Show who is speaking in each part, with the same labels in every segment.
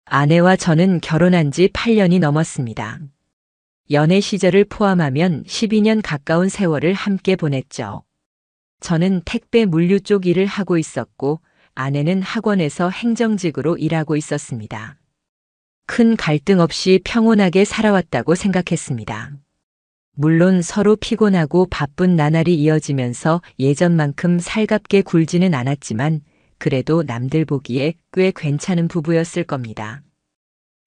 Speaker 1: 아내와 저는 결혼한 지 8년이 넘었습니다. 연애 시절을 포함하면 12년 가까운 세월을 함께 보냈죠. 저는 택배 물류 쪽 일을 하고 있었고, 아내는 학원에서 행정직으로 일하고 있었습니다. 큰 갈등 없이 평온하게 살아왔다고 생각했습니다. 물론 서로 피곤하고 바쁜 나날이 이어지면서 예전만큼 살갑게 굴지는 않았지만 그래도 남들 보기에 꽤 괜찮은 부부였을 겁니다.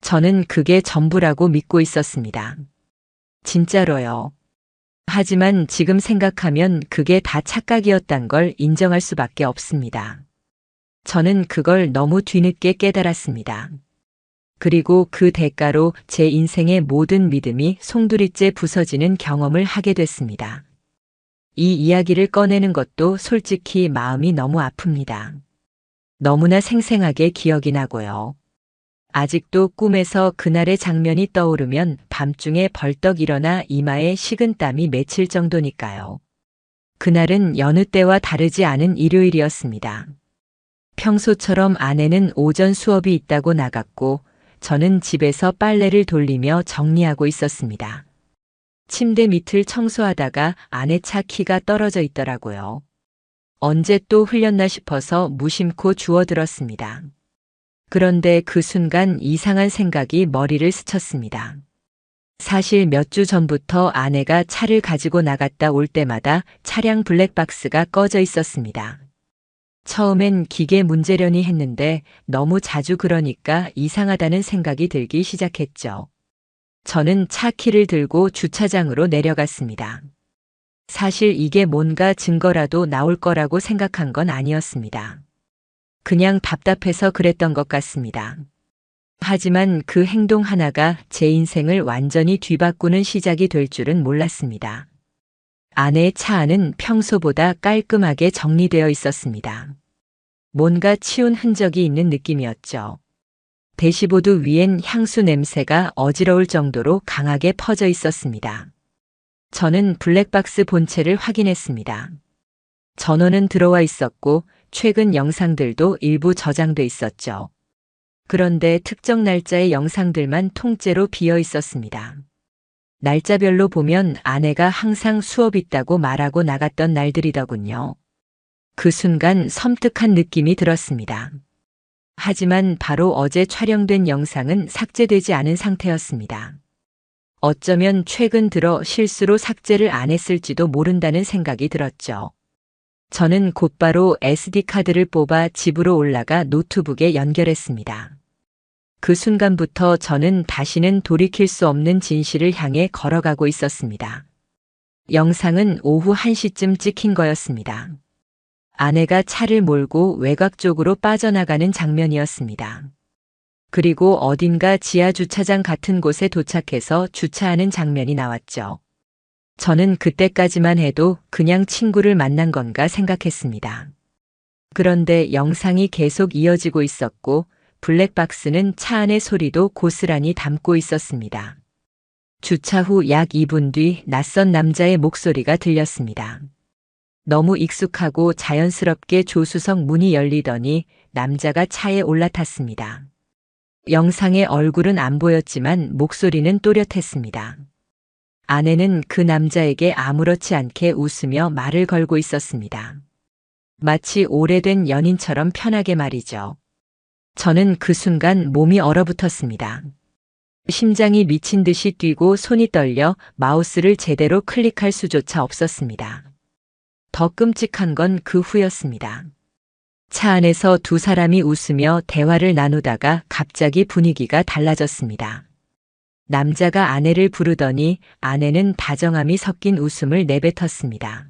Speaker 1: 저는 그게 전부라고 믿고 있었습니다. 진짜로요. 하지만 지금 생각하면 그게 다 착각이었단 걸 인정할 수밖에 없습니다. 저는 그걸 너무 뒤늦게 깨달았습니다. 그리고 그 대가로 제 인생의 모든 믿음이 송두리째 부서지는 경험을 하게 됐습니다. 이 이야기를 꺼내는 것도 솔직히 마음이 너무 아픕니다. 너무나 생생하게 기억이 나고요. 아직도 꿈에서 그날의 장면이 떠오르면 밤중에 벌떡 일어나 이마에 식은땀이 맺힐 정도니까요. 그날은 여느 때와 다르지 않은 일요일이었습니다. 평소처럼 아내는 오전 수업이 있다고 나갔고 저는 집에서 빨래를 돌리며 정리하고 있었습니다. 침대 밑을 청소하다가 아내 차 키가 떨어져 있더라고요. 언제 또 흘렸나 싶어서 무심코 주워들었습니다. 그런데 그 순간 이상한 생각이 머리를 스쳤습니다. 사실 몇 주 전부터 아내가 차를 가지고 나갔다 올 때마다 차량 블랙박스가 꺼져 있었습니다. 처음엔 기계 문제려니 했는데 너무 자주 그러니까 이상하다는 생각이 들기 시작했죠. 저는 차 키를 들고 주차장으로 내려갔습니다. 사실 이게 뭔가 증거라도 나올 거라고 생각한 건 아니었습니다. 그냥 답답해서 그랬던 것 같습니다. 하지만 그 행동 하나가 제 인생을 완전히 뒤바꾸는 시작이 될 줄은 몰랐습니다. 아내의 차 안은 평소보다 깔끔하게 정리되어 있었습니다. 뭔가 치운 흔적이 있는 느낌이었죠. 대시보드 위엔 향수 냄새가 어지러울 정도로 강하게 퍼져 있었습니다. 저는 블랙박스 본체를 확인했습니다. 전원은 들어와 있었고 최근 영상들도 일부 저장돼 있었죠. 그런데 특정 날짜의 영상들만 통째로 비어 있었습니다. 날짜별로 보면 아내가 항상 수업 있다고 말하고 나갔던 날들이더군요. 그 순간 섬뜩한 느낌이 들었습니다. 하지만 바로 어제 촬영된 영상은 삭제되지 않은 상태였습니다. 어쩌면 최근 들어 실수로 삭제를 안 했을지도 모른다는 생각이 들었죠. 저는 곧바로 SD카드를 뽑아 집으로 올라가 노트북에 연결했습니다. 그 순간부터 저는 다시는 돌이킬 수 없는 진실을 향해 걸어가고 있었습니다. 영상은 오후 1시쯤 찍힌 거였습니다. 아내가 차를 몰고 외곽 쪽으로 빠져나가는 장면이었습니다. 그리고 어딘가 지하 주차장 같은 곳에 도착해서 주차하는 장면이 나왔죠. 저는 그때까지만 해도 그냥 친구를 만난 건가 생각했습니다. 그런데 영상이 계속 이어지고 있었고 블랙박스는 차 안의 소리도 고스란히 담고 있었습니다. 주차 후 약 2분 뒤 낯선 남자의 목소리가 들렸습니다. 너무 익숙하고 자연스럽게 조수석 문이 열리더니 남자가 차에 올라탔습니다. 영상의 얼굴은 안 보였지만 목소리는 또렷했습니다. 아내는 그 남자에게 아무렇지 않게 웃으며 말을 걸고 있었습니다. 마치 오래된 연인처럼 편하게 말이죠. 저는 그 순간 몸이 얼어붙었습니다. 심장이 미친 듯이 뛰고 손이 떨려 마우스를 제대로 클릭할 수조차 없었습니다. 더 끔찍한 건 그 후였습니다. 차 안에서 두 사람이 웃으며 대화를 나누다가 갑자기 분위기가 달라졌습니다. 남자가 아내를 부르더니 아내는 다정함이 섞인 웃음을 내뱉었습니다.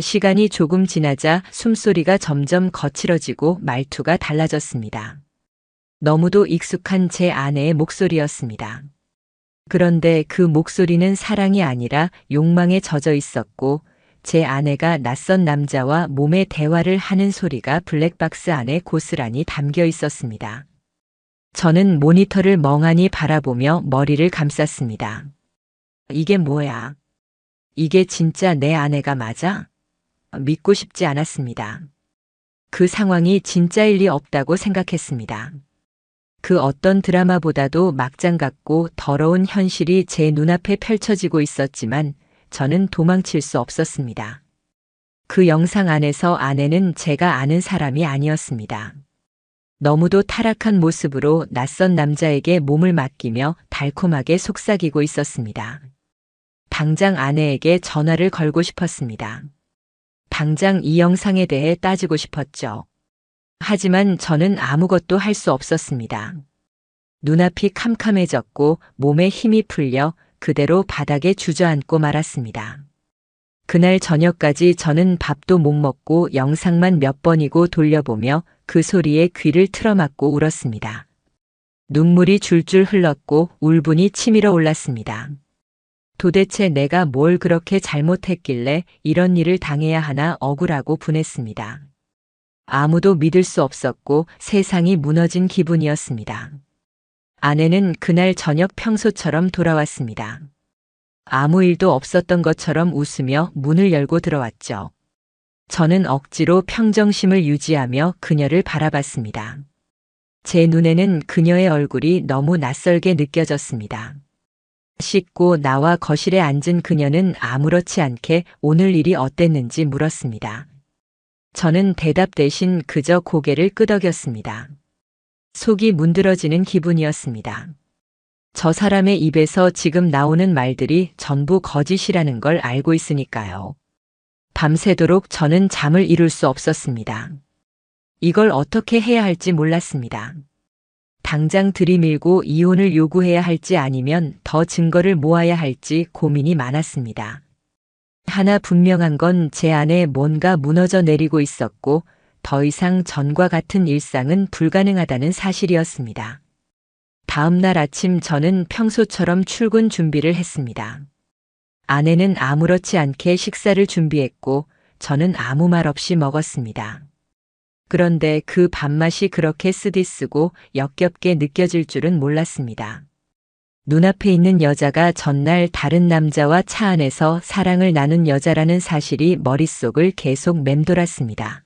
Speaker 1: 시간이 조금 지나자 숨소리가 점점 거칠어지고 말투가 달라졌습니다. 너무도 익숙한 제 아내의 목소리였습니다. 그런데 그 목소리는 사랑이 아니라 욕망에 젖어 있었고 제 아내가 낯선 남자와 몸의 대화를 하는 소리가 블랙박스 안에 고스란히 담겨 있었습니다. 저는 모니터를 멍하니 바라보며 머리를 감쌌습니다. 이게 뭐야? 이게 진짜 내 아내가 맞아? 믿고 싶지 않았습니다. 그 상황이 진짜일 리 없다고 생각했습니다. 그 어떤 드라마보다도 막장 같고 더러운 현실이 제 눈앞에 펼쳐지고 있었지만 저는 도망칠 수 없었습니다. 그 영상 안에서 아내는 제가 아는 사람이 아니었습니다. 너무도 타락한 모습으로 낯선 남자에게 몸을 맡기며 달콤하게 속삭이고 있었습니다. 당장 아내에게 전화를 걸고 싶었습니다. 당장 이 영상에 대해 따지고 싶었죠. 하지만 저는 아무것도 할 수 없었습니다. 눈앞이 캄캄해졌고 몸에 힘이 풀려 그대로 바닥에 주저앉고 말았습니다. 그날 저녁까지 저는 밥도 못 먹고 영상만 몇 번이고 돌려보며 그 소리에 귀를 틀어막고 울었습니다. 눈물이 줄줄 흘렀고 울분이 치밀어 올랐습니다. 도대체 내가 뭘 그렇게 잘못했길래 이런 일을 당해야 하나 억울하고 분했습니다. 아무도 믿을 수 없었고 세상이 무너진 기분이었습니다. 아내는 그날 저녁 평소처럼 돌아왔습니다. 아무 일도 없었던 것처럼 웃으며 문을 열고 들어왔죠. 저는 억지로 평정심을 유지하며 그녀를 바라봤습니다. 제 눈에는 그녀의 얼굴이 너무 낯설게 느껴졌습니다. 씻고 나와 거실에 앉은 그녀는 아무렇지 않게 오늘 일이 어땠는지 물었습니다. 저는 대답 대신 그저 고개를 끄덕였습니다. 속이 문드러지는 기분이었습니다. 저 사람의 입에서 지금 나오는 말들이 전부 거짓이라는 걸 알고 있으니까요. 밤새도록 저는 잠을 이룰 수 없었습니다. 이걸 어떻게 해야 할지 몰랐습니다. 당장 들이밀고 이혼을 요구해야 할지 아니면 더 증거를 모아야 할지 고민이 많았습니다. 하나 분명한 건 제 안에 뭔가 무너져 내리고 있었고 더 이상 전과 같은 일상은 불가능하다는 사실이었습니다. 다음 날 아침 저는 평소처럼 출근 준비를 했습니다. 아내는 아무렇지 않게 식사를 준비했고 저는 아무 말 없이 먹었습니다. 그런데 그 밥맛이 그렇게 쓰디쓰고 역겹게 느껴질 줄은 몰랐습니다. 눈앞에 있는 여자가 전날 다른 남자와 차 안에서 사랑을 나눈 여자라는 사실이 머릿속을 계속 맴돌았습니다.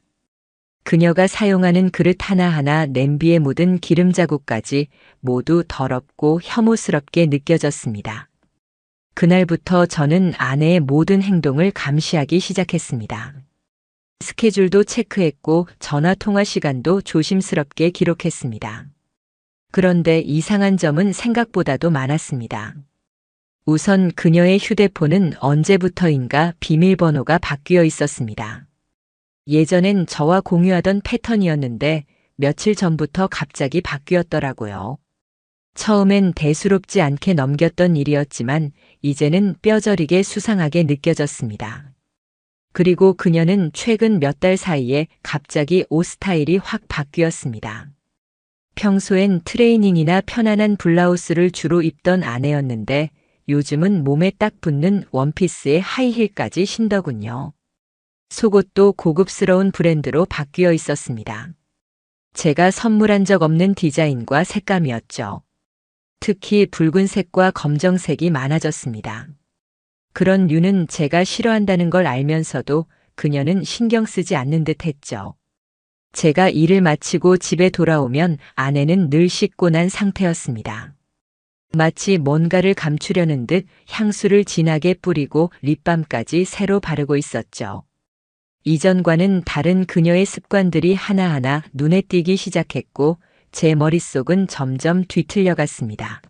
Speaker 1: 그녀가 사용하는 그릇 하나하나 냄비에 묻은 기름 자국까지 모두 더럽고 혐오스럽게 느껴졌습니다. 그날부터 저는 아내의 모든 행동을 감시하기 시작했습니다. 스케줄도 체크했고 전화 통화 시간도 조심스럽게 기록했습니다. 그런데 이상한 점은 생각보다도 많았습니다. 우선 그녀의 휴대폰은 언제부터인가 비밀번호가 바뀌어 있었습니다. 예전엔 저와 공유하던 패턴이었는데 며칠 전부터 갑자기 바뀌었더라고요. 처음엔 대수롭지 않게 넘겼던 일이었지만 이제는 뼈저리게 수상하게 느껴졌습니다. 그리고 그녀는 최근 몇 달 사이에 갑자기 옷 스타일이 확 바뀌었습니다. 평소엔 트레이닝이나 편안한 블라우스를 주로 입던 아내였는데 요즘은 몸에 딱 붙는 원피스에 하이힐까지 신더군요. 속옷도 고급스러운 브랜드로 바뀌어 있었습니다. 제가 선물한 적 없는 디자인과 색감이었죠. 특히 붉은색과 검정색이 많아졌습니다. 그런 류는 제가 싫어한다는 걸 알면서도 그녀는 신경 쓰지 않는 듯 했죠. 제가 일을 마치고 집에 돌아오면 아내는 늘 씻고 난 상태였습니다. 마치 뭔가를 감추려는 듯 향수를 진하게 뿌리고 립밤까지 새로 바르고 있었죠. 이전과는 다른 그녀의 습관들이 하나하나 눈에 띄기 시작했고 제 머릿속은 점점 뒤틀려갔습니다.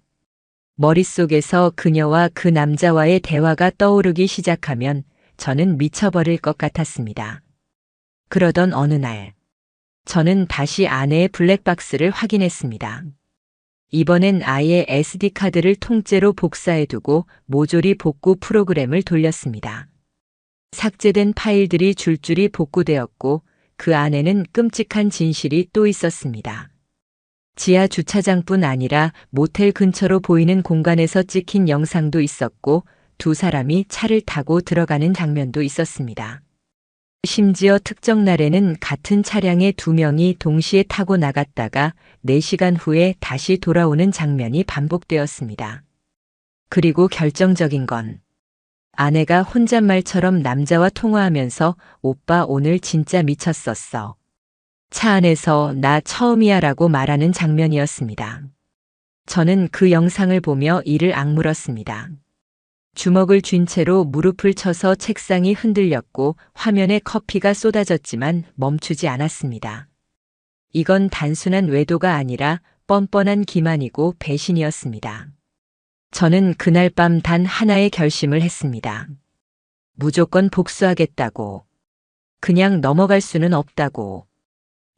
Speaker 1: 머릿속에서 그녀와 그 남자와의 대화가 떠오르기 시작하면 저는 미쳐버릴 것 같았습니다. 그러던 어느 날, 저는 다시 아내의 블랙박스를 확인했습니다. 이번엔 아예 SD카드를 통째로 복사해두고 모조리 복구 프로그램을 돌렸습니다. 삭제된 파일들이 줄줄이 복구되었고 그 안에는 끔찍한 진실이 또 있었습니다. 지하 주차장뿐 아니라 모텔 근처로 보이는 공간에서 찍힌 영상도 있었고 두 사람이 차를 타고 들어가는 장면도 있었습니다. 심지어 특정 날에는 같은 차량에 두 명이 동시에 타고 나갔다가 4시간 후에 다시 돌아오는 장면이 반복되었습니다. 그리고 결정적인 건 아내가 혼잣말처럼 남자와 통화하면서 오빠 오늘 진짜 미쳤었어. 차 안에서 나 처음이야라고 말하는 장면이었습니다. 저는 그 영상을 보며 이를 악물었습니다. 주먹을 쥔 채로 무릎을 쳐서 책상이 흔들렸고 화면에 커피가 쏟아졌지만 멈추지 않았습니다. 이건 단순한 외도가 아니라 뻔뻔한 기만이고 배신이었습니다. 저는 그날 밤 단 하나의 결심을 했습니다. 무조건 복수하겠다고. 그냥 넘어갈 수는 없다고.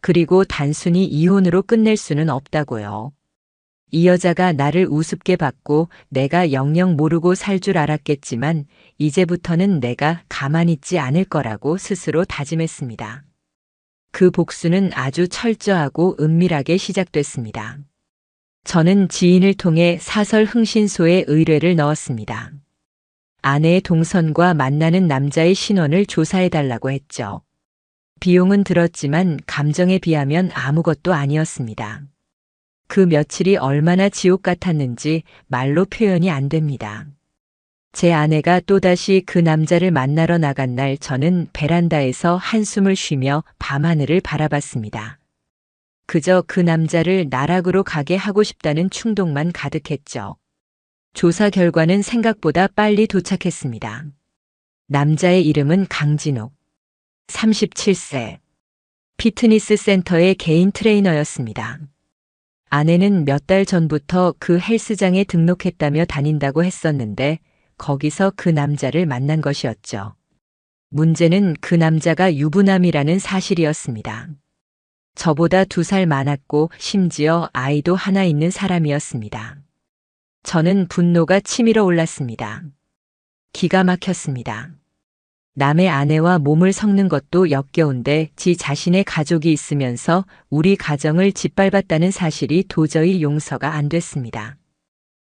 Speaker 1: 그리고 단순히 이혼으로 끝낼 수는 없다고요. 이 여자가 나를 우습게 봤고 내가 영영 모르고 살 줄 알았겠지만 이제부터는 내가 가만히 있지 않을 거라고 스스로 다짐했습니다. 그 복수는 아주 철저하고 은밀하게 시작됐습니다. 저는 지인을 통해 사설 흥신소에 의뢰를 넣었습니다. 아내의 동선과 만나는 남자의 신원을 조사해달라고 했죠. 비용은 들었지만 감정에 비하면 아무것도 아니었습니다. 그 며칠이 얼마나 지옥 같았는지 말로 표현이 안 됩니다. 제 아내가 또다시 그 남자를 만나러 나간 날 저는 베란다에서 한숨을 쉬며 밤하늘을 바라봤습니다. 그저 그 남자를 나락으로 가게 하고 싶다는 충동만 가득했죠. 조사 결과는 생각보다 빨리 도착했습니다. 남자의 이름은 강진욱. 37세. 피트니스 센터의 개인 트레이너였습니다. 아내는 몇 달 전부터 그 헬스장에 등록했다며 다닌다고 했었는데 거기서 그 남자를 만난 것이었죠. 문제는 그 남자가 유부남이라는 사실이었습니다. 저보다 2살 많았고 심지어 아이도 하나 있는 사람이었습니다. 저는 분노가 치밀어 올랐습니다. 기가 막혔습니다. 남의 아내와 몸을 섞는 것도 역겨운데 지 자신의 가족이 있으면서 우리 가정을 짓밟았다는 사실이 도저히 용서가 안 됐습니다.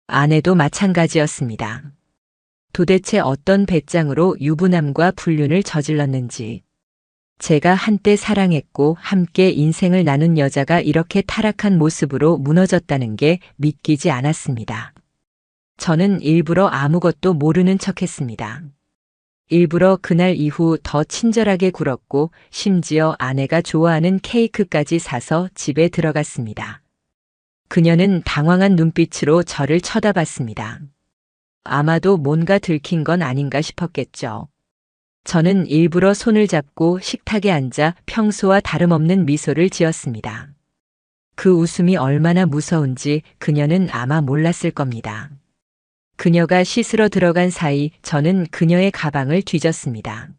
Speaker 1: 아내도 마찬가지였습니다. 도대체 어떤 배짱으로 유부남과 불륜을 저질렀는지. 제가 한때 사랑했고 함께 인생을 나눈 여자가 이렇게 타락한 모습으로 무너졌다는 게 믿기지 않았습니다. 저는 일부러 아무것도 모르는 척했습니다. 일부러 그날 이후 더 친절하게 굴었고 심지어 아내가 좋아하는 케이크까지 사서 집에 들어갔습니다. 그녀는 당황한 눈빛으로 저를 쳐다봤습니다. 아마도 뭔가 들킨 건 아닌가 싶었겠죠. 저는 일부러 손을 잡고 식탁에 앉아 평소와 다름없는 미소를 지었습니다. 그 웃음이 얼마나 무서운지 그녀는 아마 몰랐을 겁니다. 그녀가 씻으러 들어간 사이 저는 그녀의 가방을 뒤졌습니다.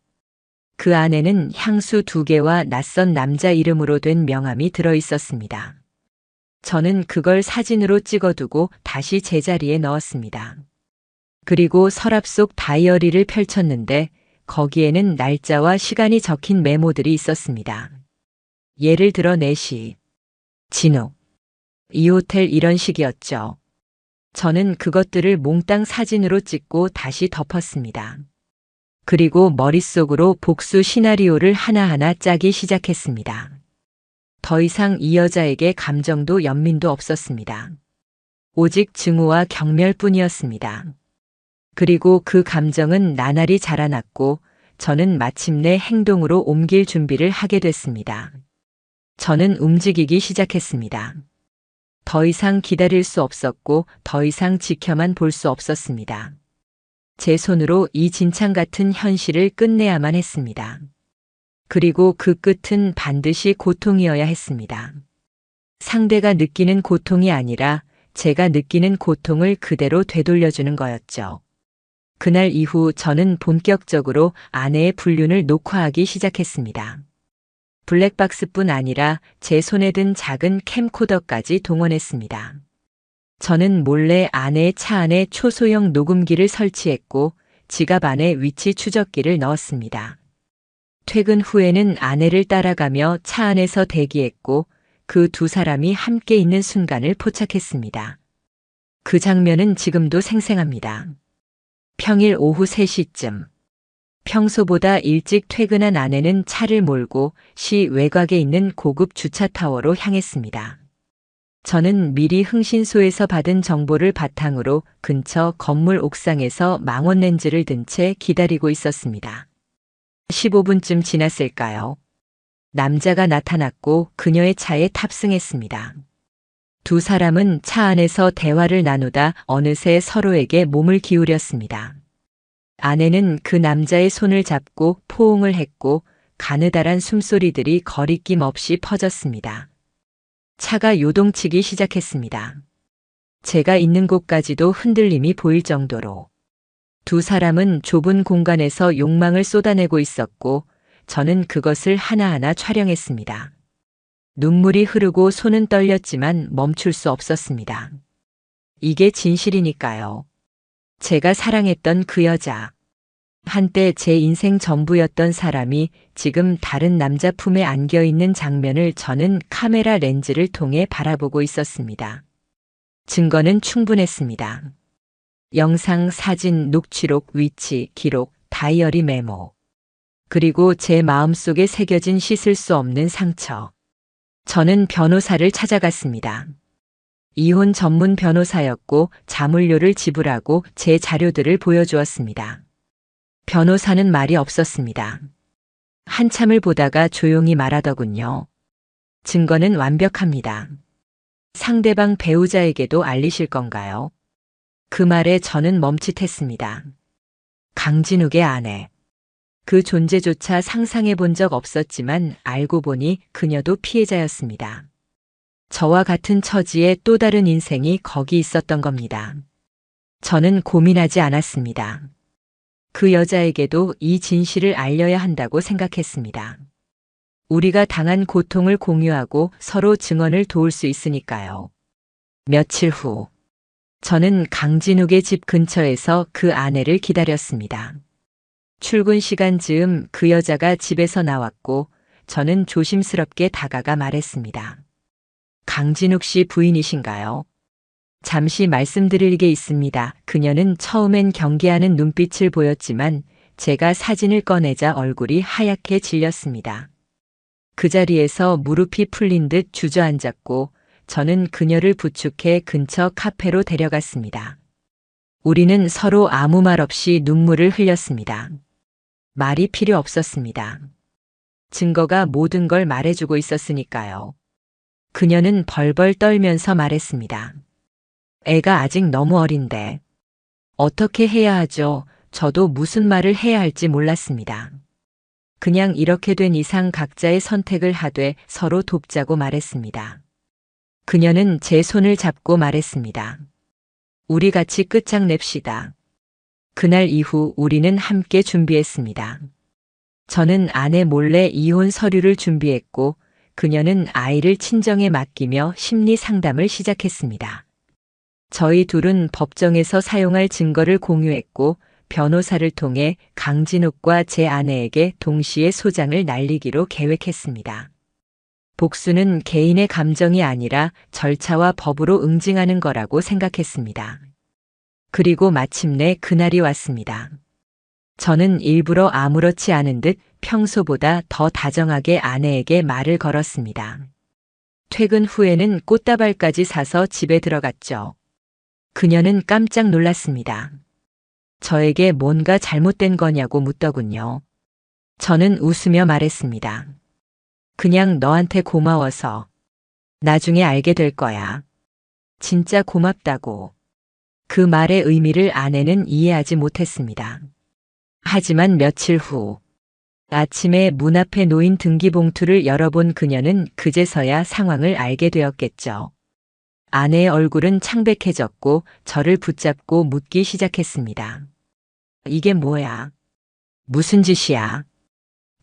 Speaker 1: 그 안에는 향수 2개와 낯선 남자 이름으로 된 명함이 들어 있었습니다. 저는 그걸 사진으로 찍어두고 다시 제자리에 넣었습니다. 그리고 서랍 속 다이어리를 펼쳤는데 거기에는 날짜와 시간이 적힌 메모들이 있었습니다. 예를 들어 4시. 진욱. 이 호텔 이런 식이었죠. 저는 그것들을 몽땅 사진으로 찍고 다시 덮었습니다. 그리고 머릿속으로 복수 시나리오를 하나하나 짜기 시작했습니다. 더 이상 이 여자에게 감정도 연민도 없었습니다. 오직 증오와 경멸뿐이었습니다. 그리고 그 감정은 나날이 자라났고 저는 마침내 행동으로 옮길 준비를 하게 됐습니다. 저는 움직이기 시작했습니다. 더 이상 기다릴 수 없었고 더 이상 지켜만 볼 수 없었습니다. 제 손으로 이 진창 같은 현실을 끝내야만 했습니다. 그리고 그 끝은 반드시 고통이어야 했습니다. 상대가 느끼는 고통이 아니라 제가 느끼는 고통을 그대로 되돌려주는 거였죠. 그날 이후 저는 본격적으로 아내의 불륜을 녹화하기 시작했습니다. 블랙박스뿐 아니라 제 손에 든 작은 캠코더까지 동원했습니다. 저는 몰래 아내의 차 안에 초소형 녹음기를 설치했고 지갑 안에 위치 추적기를 넣었습니다. 퇴근 후에는 아내를 따라가며 차 안에서 대기했고 그 2사람이 함께 있는 순간을 포착했습니다. 그 장면은 지금도 생생합니다. 평일 오후 3시쯤. 평소보다 일찍 퇴근한 아내는 차를 몰고 시 외곽에 있는 고급 주차타워로 향했습니다. 저는 미리 흥신소에서 받은 정보를 바탕으로 근처 건물 옥상에서 망원 렌즈를 든 채 기다리고 있었습니다. 15분쯤 지났을까요? 남자가 나타났고 그녀의 차에 탑승했습니다. 두 사람은 차 안에서 대화를 나누다 어느새 서로에게 몸을 기울였습니다. 아내는 그 남자의 손을 잡고 포옹을 했고 가느다란 숨소리들이 거리낌 없이 퍼졌습니다. 차가 요동치기 시작했습니다. 제가 있는 곳까지도 흔들림이 보일 정도로. 두 사람은 좁은 공간에서 욕망을 쏟아내고 있었고 저는 그것을 하나하나 촬영했습니다. 눈물이 흐르고 손은 떨렸지만 멈출 수 없었습니다. 이게 진실이니까요. 제가 사랑했던 그 여자. 한때 제 인생 전부였던 사람이 지금 다른 남자 품에 안겨 있는 장면을 저는 카메라 렌즈를 통해 바라보고 있었습니다. 증거는 충분했습니다. 영상, 사진, 녹취록, 위치, 기록, 다이어리 메모. 그리고 제 마음속에 새겨진 씻을 수 없는 상처. 저는 변호사를 찾아갔습니다. 이혼 전문 변호사였고 자물료를 지불하고 제 자료들을 보여주었습니다. 변호사는 말이 없었습니다. 한참을 보다가 조용히 말하더군요. 증거는 완벽합니다. 상대방 배우자에게도 알리실 건가요? 그 말에 저는 멈칫했습니다. 강진욱의 아내. 그 존재조차 상상해 본 적 없었지만 알고 보니 그녀도 피해자였습니다. 저와 같은 처지의 또 다른 인생이 거기 있었던 겁니다. 저는 고민하지 않았습니다. 그 여자에게도 이 진실을 알려야 한다고 생각했습니다. 우리가 당한 고통을 공유하고 서로 증언을 도울 수 있으니까요. 며칠 후, 저는 강진욱의 집 근처에서 그 아내를 기다렸습니다. 출근 시간 즈음 그 여자가 집에서 나왔고 저는 조심스럽게 다가가 말했습니다. 강진욱 씨 부인이신가요? 잠시 말씀드릴 게 있습니다. 그녀는 처음엔 경계하는 눈빛을 보였지만 제가 사진을 꺼내자 얼굴이 하얗게 질렸습니다. 그 자리에서 무릎이 풀린 듯 주저앉았고 저는 그녀를 부축해 근처 카페로 데려갔습니다. 우리는 서로 아무 말 없이 눈물을 흘렸습니다. 말이 필요 없었습니다. 증거가 모든 걸 말해주고 있었으니까요. 그녀는 벌벌 떨면서 말했습니다. 애가 아직 너무 어린데. 어떻게 해야 하죠? 저도 무슨 말을 해야 할지 몰랐습니다. 그냥 이렇게 된 이상 각자의 선택을 하되 서로 돕자고 말했습니다. 그녀는 제 손을 잡고 말했습니다. 우리 같이 끝장냅시다. 그날 이후 우리는 함께 준비했습니다. 저는 아내 몰래 이혼 서류를 준비했고 그녀는 아이를 친정에 맡기며 심리 상담을 시작했습니다. 저희 둘은 법정에서 사용할 증거를 공유했고 변호사를 통해 강진욱과 제 아내에게 동시에 소장을 날리기로 계획했습니다. 복수는 개인의 감정이 아니라 절차와 법으로 응징하는 거라고 생각했습니다. 그리고 마침내 그날이 왔습니다. 저는 일부러 아무렇지 않은 듯 평소보다 더 다정하게 아내에게 말을 걸었습니다. 퇴근 후에는 꽃다발까지 사서 집에 들어갔죠. 그녀는 깜짝 놀랐습니다. 저에게 뭔가 잘못된 거냐고 묻더군요. 저는 웃으며 말했습니다. 그냥 너한테 고마워서. 나중에 알게 될 거야. 진짜 고맙다고. 그 말의 의미를 아내는 이해하지 못했습니다. 하지만 며칠 후 아침에 문 앞에 놓인 등기봉투를 열어본 그녀는 그제서야 상황을 알게 되었겠죠. 아내의 얼굴은 창백해졌고 저를 붙잡고 묻기 시작했습니다. 이게 뭐야? 무슨 짓이야?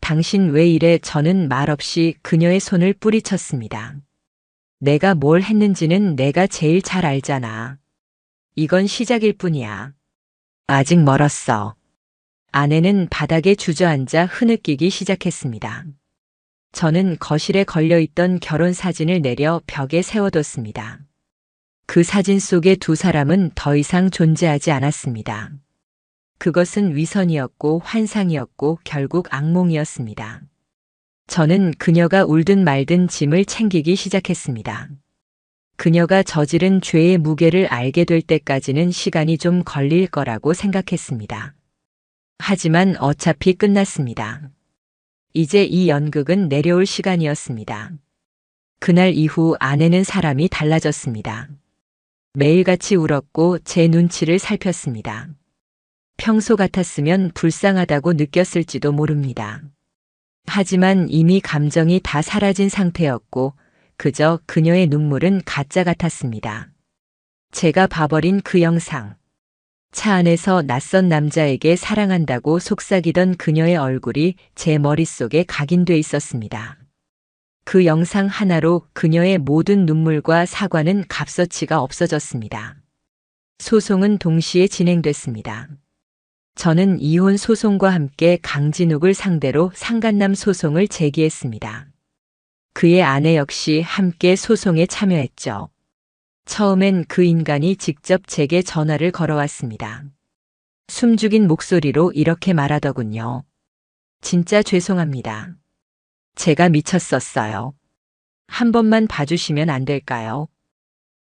Speaker 1: 당신 왜 이래? 저는 말없이 그녀의 손을 뿌리쳤습니다. 내가 뭘 했는지는 내가 제일 잘 알잖아. 이건 시작일 뿐이야. 아직 멀었어. 아내는 바닥에 주저앉아 흐느끼기 시작했습니다. 저는 거실에 걸려있던 결혼 사진을 내려 벽에 세워뒀습니다. 그 사진 속의 두 사람은 더 이상 존재하지 않았습니다. 그것은 위선이었고 환상이었고 결국 악몽이었습니다. 저는 그녀가 울든 말든 짐을 챙기기 시작했습니다. 그녀가 저지른 죄의 무게를 알게 될 때까지는 시간이 좀 걸릴 거라고 생각했습니다. 하지만 어차피 끝났습니다. 이제 이 연극은 내려올 시간이었습니다. 그날 이후 아내는 사람이 달라졌습니다. 매일같이 울었고 제 눈치를 살폈습니다. 평소 같았으면 불쌍하다고 느꼈을지도 모릅니다. 하지만 이미 감정이 다 사라진 상태였고 그저 그녀의 눈물은 가짜 같았습니다. 제가 봐버린 그 영상. 차 안에서 낯선 남자에게 사랑한다고 속삭이던 그녀의 얼굴이 제 머릿속에 각인돼 있었습니다. 그 영상 하나로 그녀의 모든 눈물과 사과는 값어치가 없어졌습니다. 소송은 동시에 진행됐습니다. 저는 이혼 소송과 함께 강진욱을 상대로 상간남 소송을 제기했습니다. 그의 아내 역시 함께 소송에 참여했죠. 처음엔 그 인간이 직접 제게 전화를 걸어왔습니다. 숨죽인 목소리로 이렇게 말하더군요. 진짜 죄송합니다. 제가 미쳤었어요. 한 번만 봐주시면 안 될까요?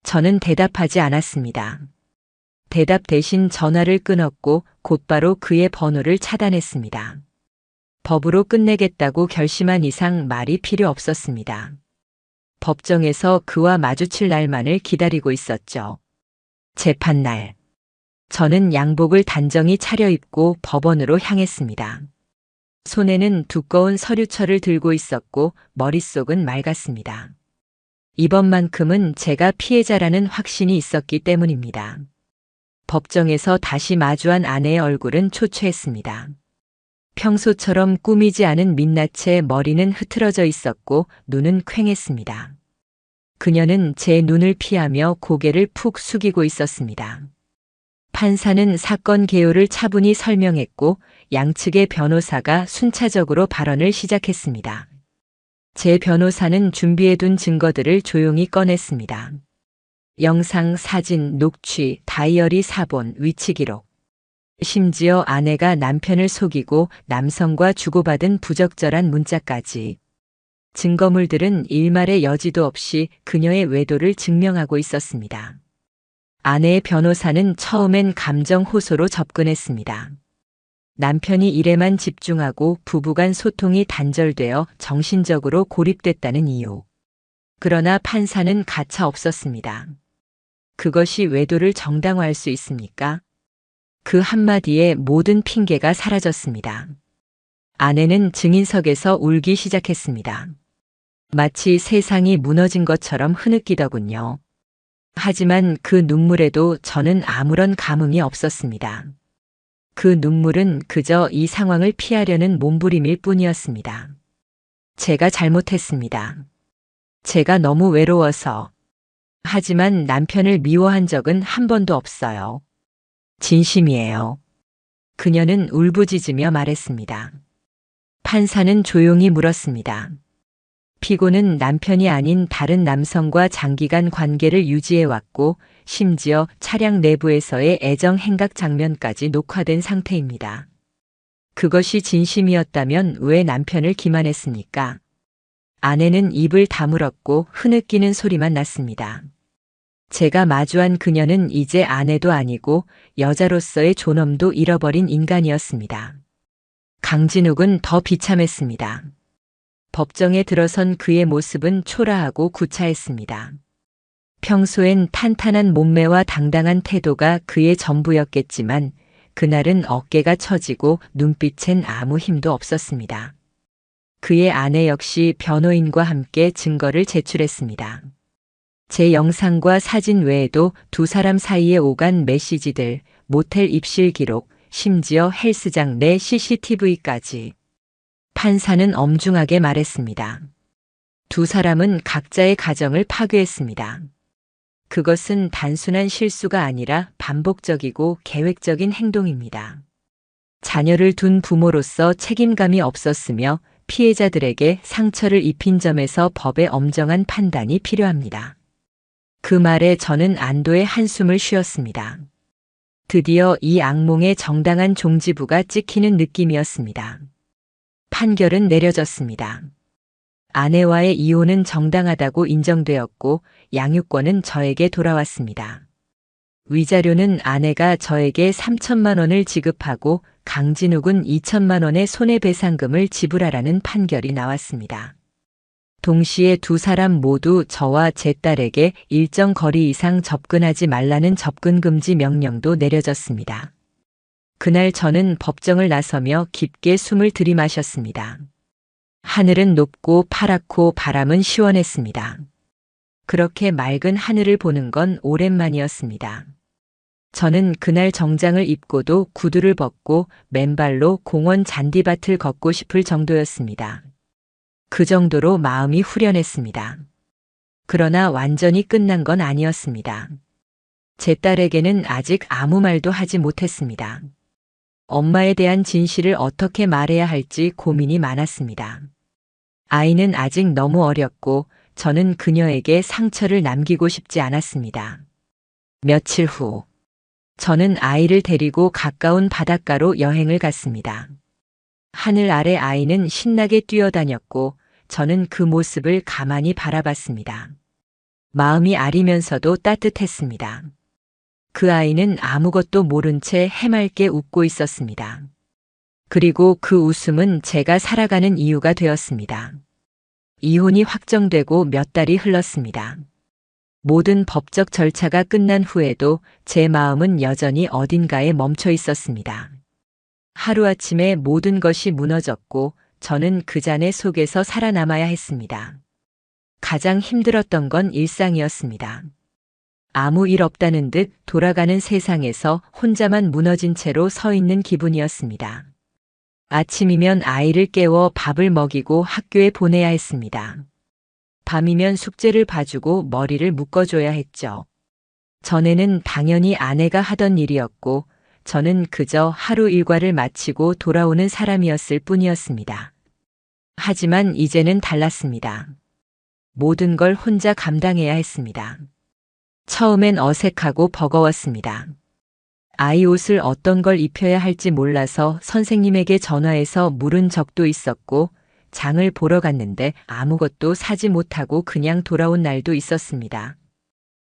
Speaker 1: 저는 대답하지 않았습니다. 대답 대신 전화를 끊었고 곧바로 그의 번호를 차단했습니다. 법으로 끝내겠다고 결심한 이상 말이 필요 없었습니다. 법정에서 그와 마주칠 날만을 기다리고 있었죠. 재판날. 저는 양복을 단정히 차려입고 법원으로 향했습니다. 손에는 두꺼운 서류철을 들고 있었고 머릿속은 맑았습니다. 이번만큼은 제가 피해자라는 확신이 있었기 때문입니다. 법정에서 다시 마주한 아내의 얼굴은 초췌했습니다. 평소처럼 꾸미지 않은 민낯에 머리는 흐트러져 있었고 눈은 퀭했습니다. 그녀는 제 눈을 피하며 고개를 푹 숙이고 있었습니다. 판사는 사건 개요를 차분히 설명했고 양측의 변호사가 순차적으로 발언을 시작했습니다. 제 변호사는 준비해둔 증거들을 조용히 꺼냈습니다. 영상, 사진, 녹취, 다이어리 사본, 위치 기록. 심지어 아내가 남편을 속이고 남성과 주고받은 부적절한 문자까지. 증거물들은 일말의 여지도 없이 그녀의 외도를 증명하고 있었습니다. 아내의 변호사는 처음엔 감정 호소로 접근했습니다. 남편이 일에만 집중하고 부부간 소통이 단절되어 정신적으로 고립됐다는 이유. 그러나 판사는 가차 없었습니다. 그것이 외도를 정당화할 수 있습니까? 그 한마디에 모든 핑계가 사라졌습니다. 아내는 증인석에서 울기 시작했습니다. 마치 세상이 무너진 것처럼 흐느끼더군요. 하지만 그 눈물에도 저는 아무런 감흥이 없었습니다. 그 눈물은 그저 이 상황을 피하려는 몸부림일 뿐이었습니다. 제가 잘못했습니다. 제가 너무 외로워서. 하지만 남편을 미워한 적은 한 번도 없어요. 진심이에요. 그녀는 울부짖으며 말했습니다. 판사는 조용히 물었습니다. 피고는 남편이 아닌 다른 남성과 장기간 관계를 유지해왔고 심지어 차량 내부에서의 애정 행각 장면까지 녹화된 상태입니다. 그것이 진심이었다면 왜 남편을 기만했습니까? 아내는 입을 다물었고 흐느끼는 소리만 났습니다. 제가 마주한 그녀는 이제 아내도 아니고 여자로서의 존엄도 잃어버린 인간이었습니다. 강진욱은 더 비참했습니다. 법정에 들어선 그의 모습은 초라하고 구차했습니다. 평소엔 탄탄한 몸매와 당당한 태도가 그의 전부였겠지만 그날은 어깨가 처지고 눈빛엔 아무 힘도 없었습니다. 그의 아내 역시 변호인과 함께 증거를 제출했습니다. 제 영상과 사진 외에도 두 사람 사이에 오간 메시지들, 모텔 입실 기록, 심지어 헬스장 내 CCTV까지. 판사는 엄중하게 말했습니다. 두 사람은 각자의 가정을 파괴했습니다. 그것은 단순한 실수가 아니라 반복적이고 계획적인 행동입니다. 자녀를 둔 부모로서 책임감이 없었으며 피해자들에게 상처를 입힌 점에서 법의 엄정한 판단이 필요합니다. 그 말에 저는 안도의 한숨을 쉬었습니다. 드디어 이 악몽의 정당한 종지부가 찍히는 느낌이었습니다. 판결은 내려졌습니다. 아내와의 이혼은 정당하다고 인정되었고 양육권은 저에게 돌아왔습니다. 위자료는 아내가 저에게 3천만 원을 지급하고 강진욱은 2천만 원의 손해배상금을 지불하라는 판결이 나왔습니다. 동시에 두 사람 모두 저와 제 딸에게 일정 거리 이상 접근하지 말라는 접근금지 명령도 내려졌습니다. 그날 저는 법정을 나서며 깊게 숨을 들이마셨습니다. 하늘은 높고 파랗고 바람은 시원했습니다. 그렇게 맑은 하늘을 보는 건 오랜만이었습니다. 저는 그날 정장을 입고도 구두를 벗고 맨발로 공원 잔디밭을 걷고 싶을 정도였습니다. 그 정도로 마음이 후련했습니다. 그러나 완전히 끝난 건 아니었습니다. 제 딸에게는 아직 아무 말도 하지 못했습니다. 엄마에 대한 진실을 어떻게 말해야 할지 고민이 많았습니다. 아이는 아직 너무 어렸고 저는 그녀에게 상처를 남기고 싶지 않았습니다. 며칠 후, 저는 아이를 데리고 가까운 바닷가로 여행을 갔습니다. 하늘 아래 아이는 신나게 뛰어다녔고 저는 그 모습을 가만히 바라봤습니다. 마음이 아리면서도 따뜻했습니다. 그 아이는 아무것도 모른 채 해맑게 웃고 있었습니다. 그리고 그 웃음은 제가 살아가는 이유가 되었습니다. 이혼이 확정되고 몇 달이 흘렀습니다. 모든 법적 절차가 끝난 후에도 제 마음은 여전히 어딘가에 멈춰 있었습니다. 하루아침에 모든 것이 무너졌고 저는 그 잔해 속에서 살아남아야 했습니다. 가장 힘들었던 건 일상이었습니다. 아무 일 없다는 듯 돌아가는 세상에서 혼자만 무너진 채로 서 있는 기분이었습니다. 아침이면 아이를 깨워 밥을 먹이고 학교에 보내야 했습니다. 밤이면 숙제를 봐주고 머리를 묶어줘야 했죠. 전에는 당연히 아내가 하던 일이었고 저는 그저 하루 일과를 마치고 돌아오는 사람이었을 뿐이었습니다. 하지만 이제는 달랐습니다. 모든 걸 혼자 감당해야 했습니다. 처음엔 어색하고 버거웠습니다. 아이 옷을 어떤 걸 입혀야 할지 몰라서 선생님에게 전화해서 물은 적도 있었고 장을 보러 갔는데 아무것도 사지 못하고 그냥 돌아온 날도 있었습니다.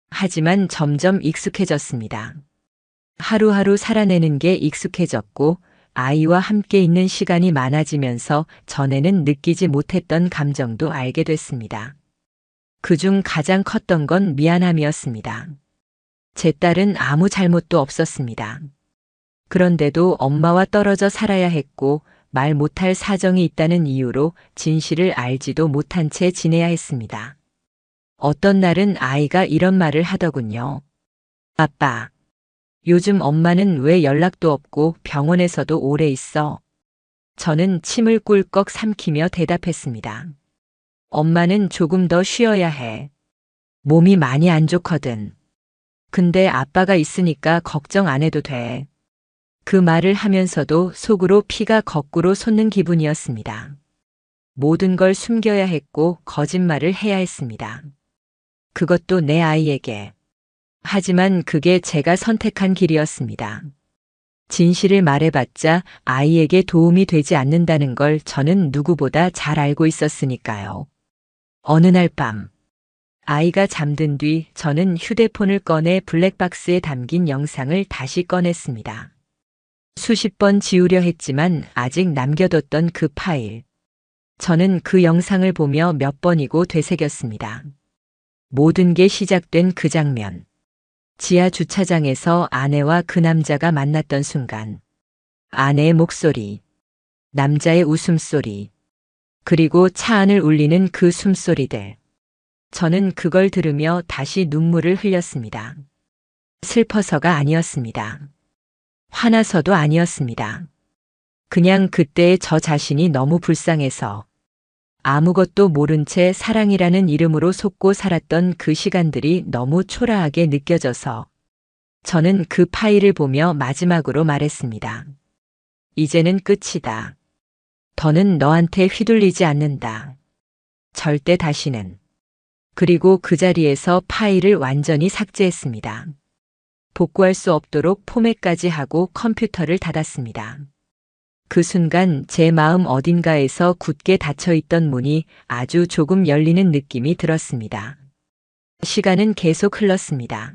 Speaker 1: 하지만 점점 익숙해졌습니다. 하루하루 살아내는 게 익숙해졌고 아이와 함께 있는 시간이 많아지면서 전에는 느끼지 못했던 감정도 알게 됐습니다. 그중 가장 컸던 건 미안함이었습니다. 제 딸은 아무 잘못도 없었습니다. 그런데도 엄마와 떨어져 살아야 했고 말 못할 사정이 있다는 이유로 진실을 알지도 못한 채 지내야 했습니다. 어떤 날은 아이가 이런 말을 하더군요. 아빠, 요즘 엄마는 왜 연락도 없고 병원에서도 오래 있어? 저는 침을 꿀꺽 삼키며 대답했습니다. 엄마는 조금 더 쉬어야 해. 몸이 많이 안 좋거든. 근데 아빠가 있으니까 걱정 안 해도 돼. 그 말을 하면서도 속으로 피가 거꾸로 솟는 기분이었습니다. 모든 걸 숨겨야 했고 거짓말을 해야 했습니다. 그것도 내 아이에게. 하지만 그게 제가 선택한 길이었습니다. 진실을 말해봤자 아이에게 도움이 되지 않는다는 걸 저는 누구보다 잘 알고 있었으니까요. 어느 날 밤, 아이가 잠든 뒤 저는 휴대폰을 꺼내 블랙박스에 담긴 영상을 다시 꺼냈습니다. 수십 번 지우려 했지만 아직 남겨뒀던 그 파일. 저는 그 영상을 보며 몇 번이고 되새겼습니다. 모든 게 시작된 그 장면. 지하 주차장에서 아내와 그 남자가 만났던 순간. 아내의 목소리, 남자의 웃음소리, 그리고 차 안을 울리는 그 숨소리들. 저는 그걸 들으며 다시 눈물을 흘렸습니다. 슬퍼서가 아니었습니다. 화나서도 아니었습니다. 그냥 그때의 저 자신이 너무 불쌍해서 아무것도 모른 채 사랑이라는 이름으로 속고 살았던 그 시간들이 너무 초라하게 느껴져서 저는 그 파일을 보며 마지막으로 말했습니다. 이제는 끝이다. 더는 너한테 휘둘리지 않는다. 절대 다시는. 그리고 그 자리에서 파일을 완전히 삭제했습니다. 복구할 수 없도록 포맷까지 하고 컴퓨터를 닫았습니다. 그 순간 제 마음 어딘가에서 굳게 닫혀있던 문이 아주 조금 열리는 느낌이 들었습니다. 시간은 계속 흘렀습니다.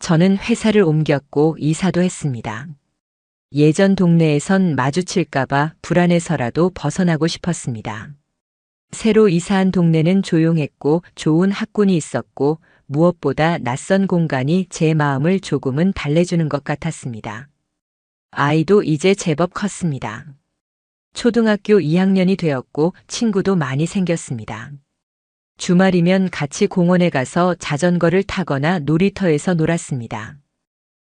Speaker 1: 저는 회사를 옮겼고 이사도 했습니다. 예전 동네에선 마주칠까봐 불안해서라도 벗어나고 싶었습니다. 새로 이사한 동네는 조용했고 좋은 학군이 있었고 무엇보다 낯선 공간이 제 마음을 조금은 달래주는 것 같았습니다. 아이도 이제 제법 컸습니다. 초등학교 2학년이 되었고 친구도 많이 생겼습니다. 주말이면 같이 공원에 가서 자전거를 타거나 놀이터에서 놀았습니다.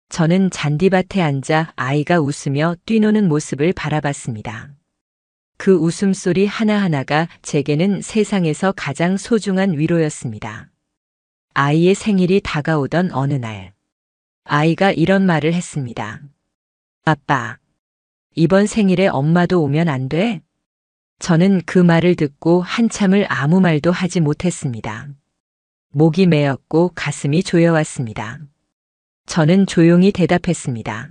Speaker 1: 저는 잔디밭에 앉아 아이가 웃으며 뛰노는 모습을 바라봤습니다. 그 웃음소리 하나하나가 제게는 세상에서 가장 소중한 위로였습니다. 아이의 생일이 다가오던 어느 날, 아이가 이런 말을 했습니다. 아빠, 이번 생일에 엄마도 오면 안 돼? 저는 그 말을 듣고 한참을 아무 말도 하지 못했습니다. 목이 메었고 가슴이 조여왔습니다. 저는 조용히 대답했습니다.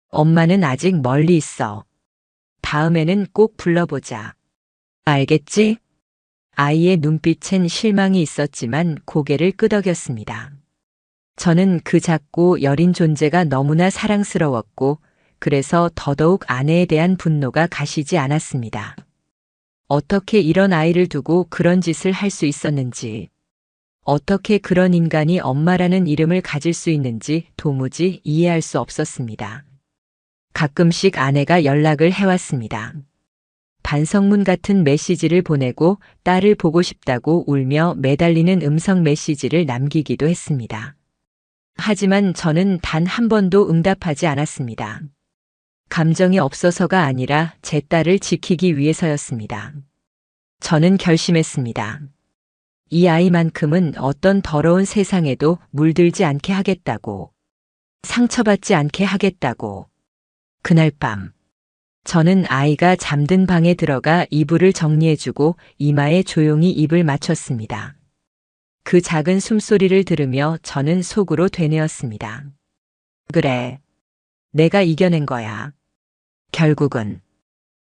Speaker 1: 엄마는 아직 멀리 있어. 다음에는 꼭 불러보자. 알겠지? 아이의 눈빛엔 실망이 있었지만 고개를 끄덕였습니다. 저는 그 작고 여린 존재가 너무나 사랑스러웠고 그래서 더더욱 아내에 대한 분노가 가시지 않았습니다. 어떻게 이런 아이를 두고 그런 짓을 할 수 있었는지, 어떻게 그런 인간이 엄마라는 이름을 가질 수 있는지 도무지 이해할 수 없었습니다. 가끔씩 아내가 연락을 해왔습니다. 반성문 같은 메시지를 보내고 딸을 보고 싶다고 울며 매달리는 음성 메시지를 남기기도 했습니다. 하지만 저는 단 한 번도 응답하지 않았습니다. 감정이 없어서가 아니라 제 딸을 지키기 위해서였습니다. 저는 결심했습니다. 이 아이만큼은 어떤 더러운 세상에도 물들지 않게 하겠다고, 상처받지 않게 하겠다고. 그날 밤, 저는 아이가 잠든 방에 들어가 이불을 정리해주고 이마에 조용히 입을 맞췄습니다. 그 작은 숨소리를 들으며 저는 속으로 되뇌었습니다. 그래, 내가 이겨낸 거야. 결국은.